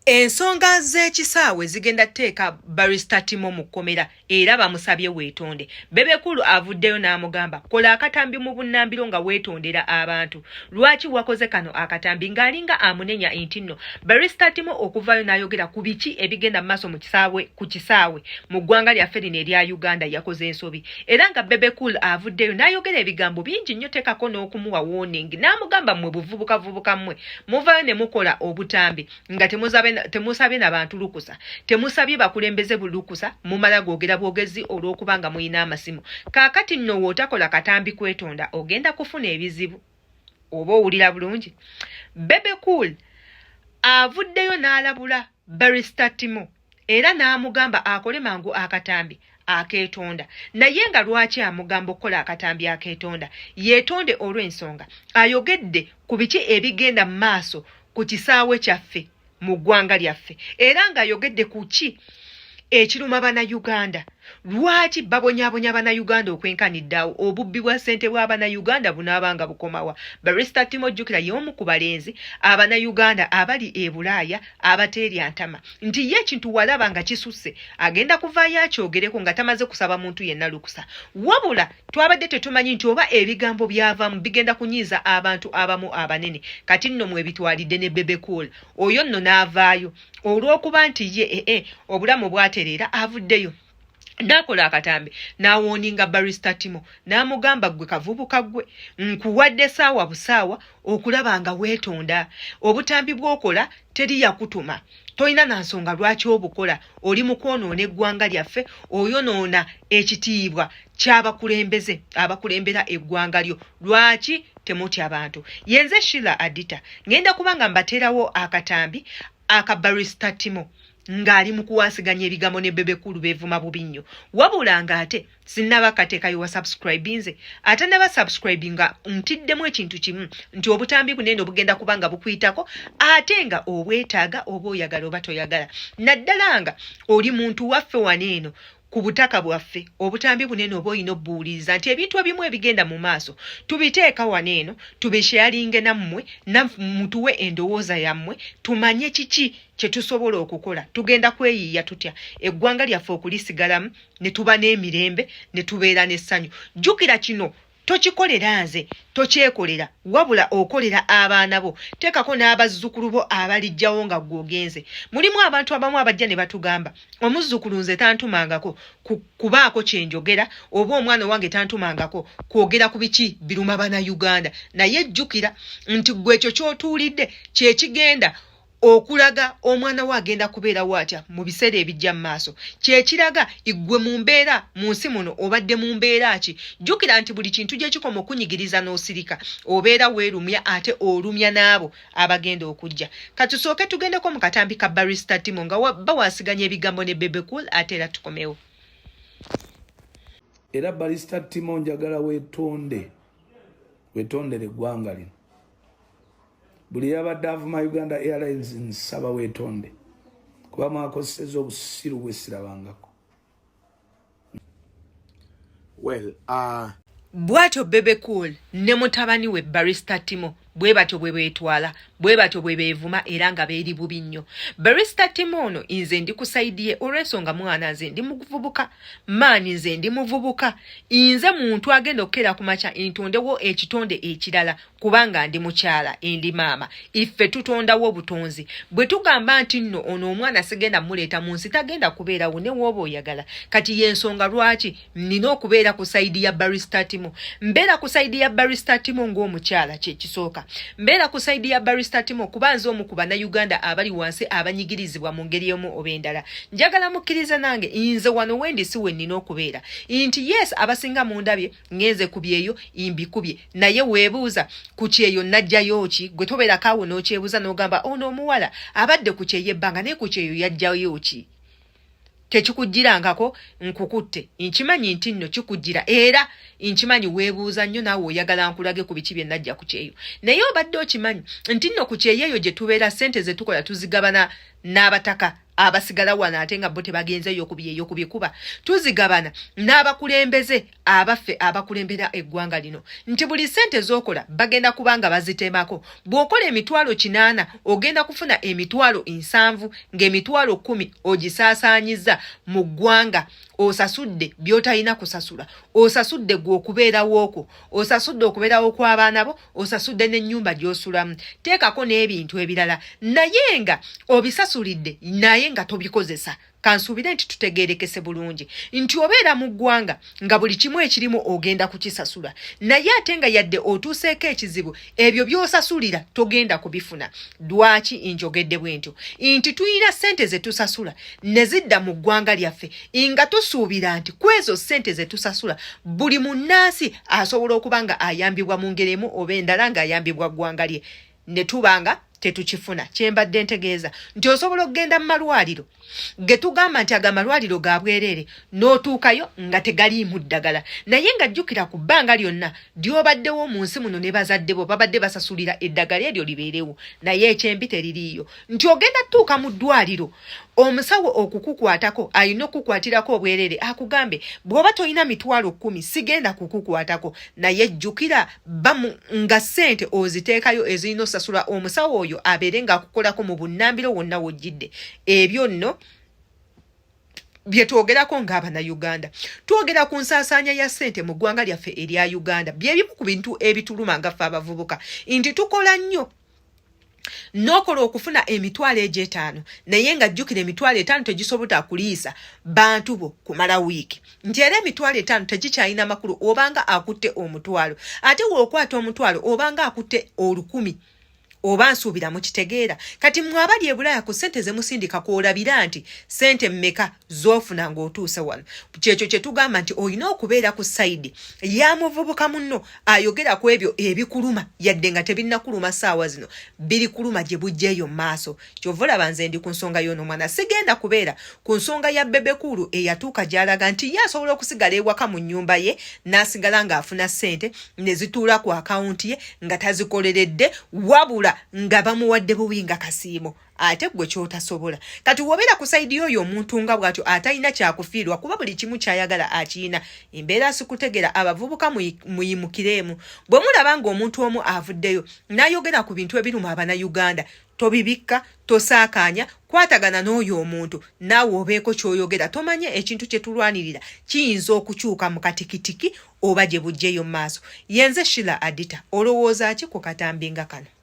Ensonga z'ekisaawe zigenda teeka Barrister Timo mu kkomera era bamusabye weetonde. Bebekulu avuddeyo n'amugamba kola akatambi mu bunnambiro nga weetondera abantu. Lwaki wakoze kano akatambi ng'alinga amunenya enti nno. Barrister Timo okuvayo n'ayogera ku biki ebigenda maaso ku kisaawe mu ggwanga lyaffe lino erya Uganda yakoze ensobi. Era nga Bebekulu avuddeyo n'ayogera ebigambo bingi nnyo teekako n'okumuwa warning. N'amugamba mmwe buvubukavubuka mmwe muvayo ne mukola obutambi nga temusabye n'abantu lukusa. Temusabye bakulembeze bulukusa mumala gwogera bwogezi olw'okubanga muyina amasimu. Kaakati nno wootakola katambi kwetonda ogenda kufuna ebizibu. Oba owulira bulungi. Bebekulu avuddeyo n'alabula Barrister Timo era n'amugamba akole mangu akatambi akeetonda. Naye nga lwaki amugamba okukola akatambi akeetonda? Yeetonde olw'ensonga ayogedde ku biki ebigenda mu maaso ku kisaawe kyaffe mu ggwanga lyaffe era ng'ayogedde ku ki ekiruma Bannayuganda. Lwaki babonyabonya Bannayuganda okwenkaniddeawo obubbi bwa ssente bw'Abannayuganda bunaabanga bukomawa? Barrister Timo jjukira y'omu ku balenzi Abannayuganda abali e Bulaaya abateerya ntama nti ye ekintu walaba nga kisusse agenda kuvaayo akyogereko nga tamaze kusaba muntu yenna lukusa. Wabula twabadde tetumanyi nti oba ebigambo byavaamu bigenda kunyiiza abantu abamu abanene. Kati nno mwe bitwalidde ne Bebekulu oyo nno n'avaayo olw'okuba nti ye obulamu bwatereera avuddeyo nakola akatambi n'awooninga Barrister Timo n'amugamba gwe kavubuka gwe nkuwadde saawa busaawa okulaba nga weetonda. Obutambi bw'okola teri yakutuma. Toyina na nsonga lwaki obukola. Oli mu kwonoona eggwanga lyaffe oyonoona ekitiibwa ky'abakulembeze abakulembera eggwanga lyo. Lwaki temutya abantu? Yenze Sheila Adita ngenda kubanga mbateerawo akatambi aka Barrister Timo ng'ali mu kuwasiganya ebigambo ne Bebekulu beevuma bubi nnyo. Wabula ng'ate sinnaba kateekayo wa subscribinze ate ne basubscribinga ntiddemu ekintu kimu nti obutambi bunene obugenda kubanga bukuyitako ate nga obwetaaga oba oyagala oba toyagala. Naddala nga oli muntu waffe waneeno ku butaka bwaffe obutambi bunene oba oyina obbuuliza nti ebintu ebimu ebigenda mu maaso tubiteeka waneeno tubisharinge nammwe mutuwe endowooza yammwe tumanye kiki kye tusobola okukola. Tugenda kweyiiya tutya eggwanga lyaffe okulisigalamu ne tuba n'emirembe ne tubeera n'essanyu. Jjukira kino tokikolera nze tokyekolera wabula okolera abaana bo. Teekako n'abazzukulu bo abalijjawo nga gw'ogenze. Mulimu abantu abamu abajja ne batugamba omuzzukulu nze tantumangako kubaako kye njogera oba omwana wange tantumangako kwogera ku biki biruma Bannayuganda. Naye jjukira nti gwe ekyo ky'otuulidde kye kigenda okulaga omwana we agenda kubeera watya mu biseera ebijja mu maaso. Kye kiraga iggwe mu mbeera mu nsi muno obadde mu mbeera ki. Jjukira nti buli kintu gye kikoma okunyigiriza n'osirika obeera weerumya ate olumya n'abo abagenda okujja. Katusooke tugendeko mu katambi ka Barrister Timo nga bawasiganya ebigambo ne Bebekulu ate era tukomewo. Era Barrister Timo njagala weetondere eggwanga lino. Buli yabadde avuma Uganda Airlines nsaba weetonde kuba mwakoseza obusiru bwe sirabangako. Bw'atyo Bebekulu ne mutabani we Barrister Timo bwe batyo bwe beetwala bwe batyo bwe beevuma era nga beeri bubi nnyo. Barrister Timo ono nze ndi kusaidiye olw'ensonga mwana nze ndi muvubuka maani nze ndi muvubuka nze muntu agenda okukera ku makya ntondewo ekitonde ekirala kubanga ndi mukyala endi maama iffe tutondawo butonzi. Bwe tugamba nti nno ono omwana sigenda muleeta mu nsi tagenda kubeerawo ne wooba oyagala. Kati y'ensonga lwaki nina okubeera ku saidi ya Barrister Timo. Mbeera ku saidi ya Barrister Timo ng'omukyala kye kisooka. Mbeera ku saidi ya Barrister Timo kuba nze omu ku Bannayuganda abali wansi abanyigirizibwa mu ngeri y'omu oba endala. Njagala mukkiriza nange nze wano wendi si we nnina okubeera nti yes abasinga mu ndabye ngenze kubyeyo imbikubye naye weebuuza ku kyeyo najjayo ki gwe tobeera kaawo n'okyebuuza n'ogamba ono omuwala abadde ku kyeyo ebbanga naye ku kyeyo yajjayo ki. Tekikujjirangako nkukutte nkimanyi nti nno kikujjira era nkimanyi weebuuza nnyo naawe oyagala nkulage ku biki bye najja ku kyeyo. Naye obadde okimanyi nti nno ku kyeyo eyo gye tubeera ssente ze tukola tuzigabana n'abataka abasigala wana ate nga bo tebagenzeyo okubikuba tuzigabana n'abakulembeze abaffe abakulembera eggwanga lino nti buli ssente z'okola bagenda kubanga bazitemako bw'okola emitwalo 8 ogenda kufuna emitwalo 7 ng'emitwalo 10 ogisaasaanyiza mu ggwanga osasudde by'otalina kusasula osasudde gwe okubeerawo okwo osasudde okubeerawo kw'abaana bo osasudde n'ennyumba gy'osulamu teekako n'ebintu ebirala naye nga obisasulidde naye nga tobikozesa kansuubire nti tutegeerekese bulungi nti obeera mu ggwanga nga buli kimu ekirimu ogenda kukisasula naye ate nga yadde otuuseeko ekizibu ebyo by'osasulira togenda kubifuna lwaki njogedde bwentyo nti tuyina ssente ze tusasula ne zidda mu ggwanga lyaffe nga tusuubira nti kwezo ssente ze tusasula buli munnansi asobola okuba nga ayambibwa mu ngeri emu oba endala ng'ayambibwa ggwanga lye ne tubanga tetukifuna kyembadde ntegeeza nti osobola okugenda mu malwaliro ge tugamba nti aga malwaliro ga bwereere n'otuukayo nga tegaliimu ddagala naye nga jjukira ku bbanga lyonna ly'obaddewo mu nsi muno ne bazadde bo babadde basasulira eddagala eryo libeerewo naye ekyembi teririiyo nti ogenda tuuka mu ddwaliro omusawo okukukwatako ayina okukwatirako obwereere akugambe bw'oba toyina mitwalo 10 sigenda kukukwatako naye jjukira nga ssente oziteekayo ezirina osasula omusawo oyo abeere ng'akukolako mu bunnambiro wonna wojjidde ebyo nno bye twogerako ng'Abannayuganda twogera ku nsaasaanya ya ssente mu ggwanga lyaffe erya Uganda by'ebimu ku bintu ebituluma nga ffe abavubuka nti tukola nnyo n'okola okufuna emitwalo 5 naye nga jjukira emitwalo 5 tegisobola kuliisa bantu bo kumala wiiki nti era emitwalo 5 tegikyalina makulu obanga akutte omutwalo ate w'okwata omutwalo obanga akutte 1000 oba nsuubira mu kitegeera kati mmwe abali e Bulaaya ku ssente ze musindika kwolabira nti ssente mmeka z'ofuna ng'otuuse wano kyekyo kye tugamba nti olina okubeera ku sayidi ya muvubuka munno ayogera ku ebyo ebikuluma yadde nga tebinnakuluma ssaawa zino biri kuluma gye bujjeeyo mu maaso kyova olaba nze ndi ku nsonga y'ono mwana sigenda kubeera ku nsonga ya Bebekulu eyatuuka gy'alaga nti ye asobola okusigala ewaka mu nnyumba ye n'asigala ng'afuna ssente ne zituula ku akawunti ye nga tazikoleredde wabula nga bamuwadde bubi nga kasiimo ate gwe kyotasobola kati wobeera ku sayidi oyo omuntu nga bw'atyo atalina kyakufiirwa kuba buli kimu kyayagala akiyina embeera sikutegera abavubuka muyimukireemu bwe mulaba ng'omuntu omu avuddeyo n'ayogera ku bintu ebiruma Abannayuganda tobibikka tosaakaanya kwatagana n'oyo omuntu naawe obeeko ky'oyogera tomanye ekintu kye tulwanirira kiyinza okukyuka mu katikitiki oba gye bujjeeyo mu maaso yenze Sheila Adita olowooza ki ku katambi nga kano